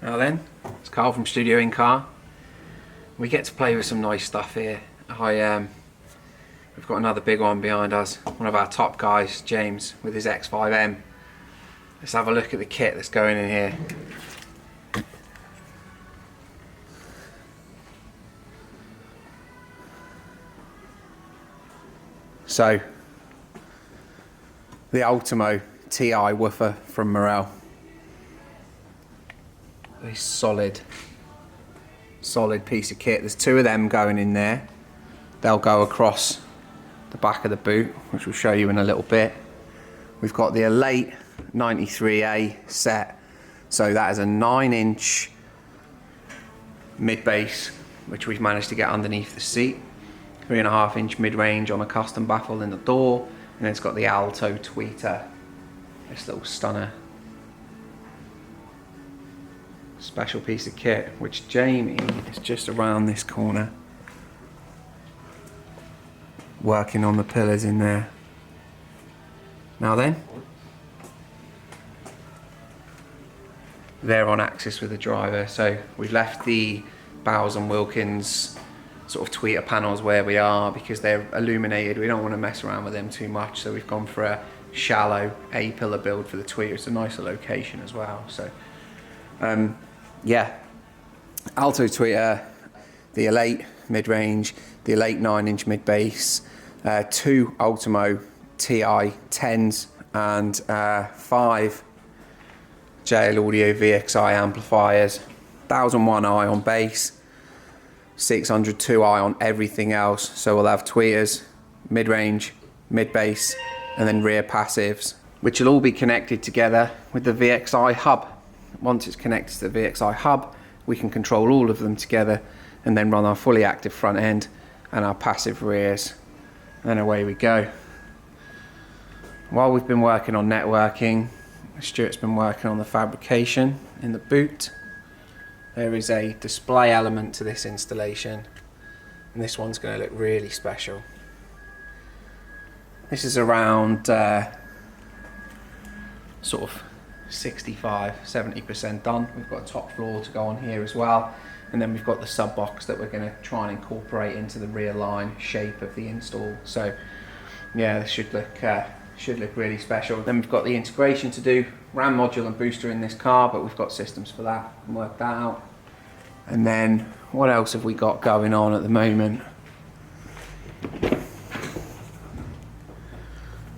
Now then, it's Carl from Studio In Car. We get to play with some nice stuff here. We've got another big one behind us. One of our top guys, James, with his X5M. Let's have a look at the kit that's going in here. So, the Ultimo TI woofer from Morel. A solid piece of kit. There's two of them going in there. They'll go across the back of the boot, which we'll show you in a little bit. We've got the Elate 93A set. So that is a 9-inch mid-bass, which we've managed to get underneath the seat. 3.5-inch mid-range on a custom baffle in the door. And then it's got the Alto tweeter. This little stunner. Special piece of kit, which Jamie is just around this corner working on the pillars in there. Now then, they're on axis with the driver, so we've left the Bowers & Wilkins sort of tweeter panels where we are because they're illuminated. We don't want to mess around with them too much, so we've gone for a shallow A-pillar build for the tweeter. It's a nicer location as well. So yeah, Alto tweeter, the Elate mid-range, the Elate 9-inch mid-bass, two Ultimo TI 10s and 5 JL Audio VXI amplifiers, 1001i on bass, 602i on everything else. So we'll have tweeters, mid-range, mid-bass, and then rear passives, which will all be connected together with the VXI hub. Once it's connected to the VXI hub, we can control all of them together and then run our fully active front end and our passive rears. And away we go. While we've been working on networking, Stuart's been working on the fabrication in the boot. There is a display element to this installation, and this one's going to look really special. This is around sort of 65–70% done. We've got a top floor to go on here as well, and then we've got the sub box that we're going to try and incorporate into the rear line shape of the install. So yeah, this should look really special. Then we've got the integration to do, RAM module and booster in this car, but we've got systems for that and work that out. And then what else have we got going on at the moment?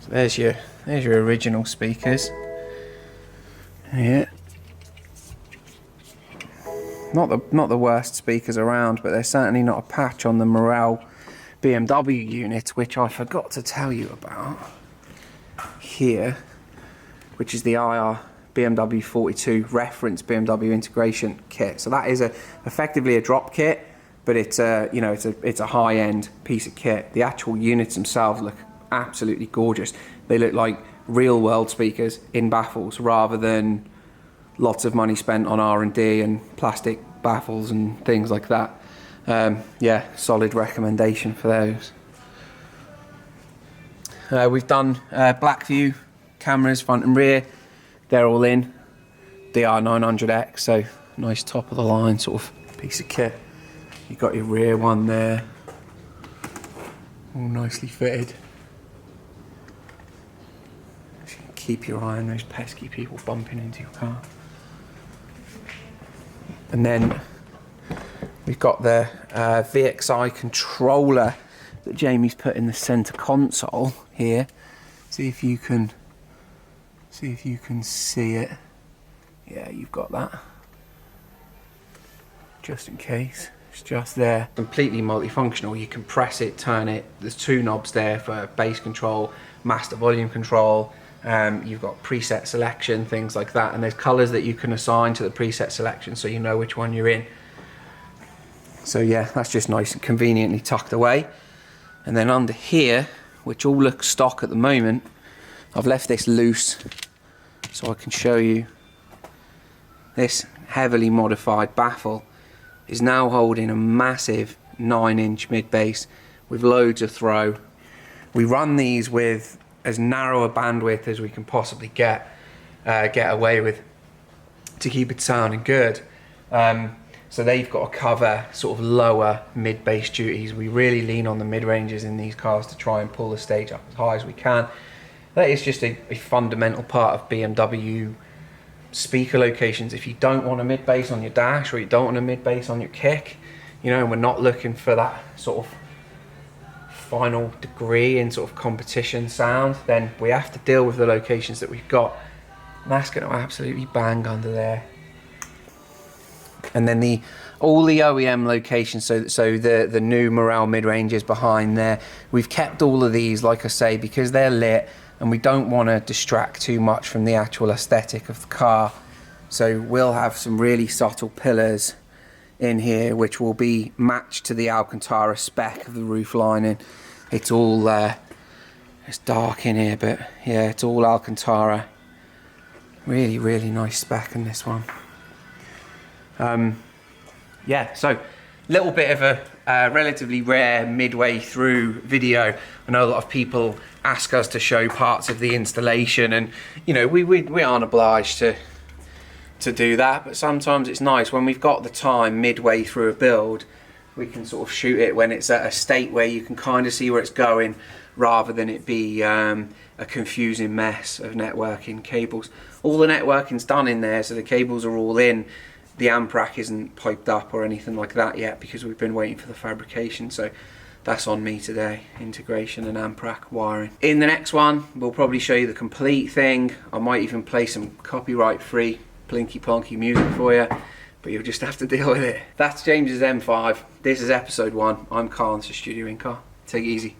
So there's your original speakers. Yeah. Not the worst speakers around, but there's certainly not a patch on the Morel BMW unit, which I forgot to tell you about here, which is the IR BMW 42 reference BMW integration kit. So that is effectively a drop kit, but it's a high-end piece of kit. The actual units themselves look absolutely gorgeous. They look like real-world speakers in baffles rather than lots of money spent on R&D and plastic baffles and things like that. Yeah, solid recommendation for those. We've done black view cameras, front and rear. They're all in. DR900X, so nice top of the line sort of piece of kit. You've got your rear one there, all nicely fitted. Keep your eye on those pesky people bumping into your car. And then we've got the VXI controller that Jamie's put in the center console here. See if you can see it. Yeah, you've got that. Just in case, it's just there. Completely multifunctional. You can press it, turn it. There's two knobs there for bass control, master volume control. You've got preset selection, things like that, and there's colors that you can assign to the preset selection so you know which one you're in. So yeah, that's just nice and conveniently tucked away. And then under here, which all looks stock at the moment, I've left this loose so I can show you. This heavily modified baffle is now holding a massive 9-inch mid-bass with loads of throw. We run these with as narrow a bandwidth as we can possibly get away with to keep it sounding good. So they've got to cover sort of lower mid-bass duties. We really lean on the mid-ranges in these cars to try and pull the stage up as high as we can. That is just a fundamental part of BMW speaker locations. If you don't want a mid-bass on your dash, or you don't want a mid-bass on your kick, you know, and we're not looking for that sort of final degree in sort of competition sound, then we have to deal with the locations that we've got. And that's going to absolutely bang under there. And then all the OEM locations, so the new Morale mid-ranges behind there, we've kept all of these, like I say, because they're lit and we don't want to distract too much from the actual aesthetic of the car. So we'll have some really subtle pillars in here which will be matched to the Alcantara spec of the roof lining. It's all it's dark in here, but yeah, it's all Alcantara. Really, really nice spec in this one. Yeah, so little bit of a relatively rare midway through video. I know a lot of people ask us to show parts of the installation, and you know, we aren't obliged to do that, but sometimes it's nice when we've got the time midway through a build, we can sort of shoot it when it's at a state where you can kind of see where it's going, rather than it be a confusing mess of networking cables. All the networking's done in there, so the cables are all in. The amp rack isn't piped up or anything like that yet because we've been waiting for the fabrication, so that's on me today, integration and amp rack wiring. In the next one, we'll probably show you the complete thing. I might even play some copyright-free plinky plonky music for you, but you'll just have to deal with it. That's James's M5. This is episode 1. I'm Carl, this is Studio In Car. Take it easy.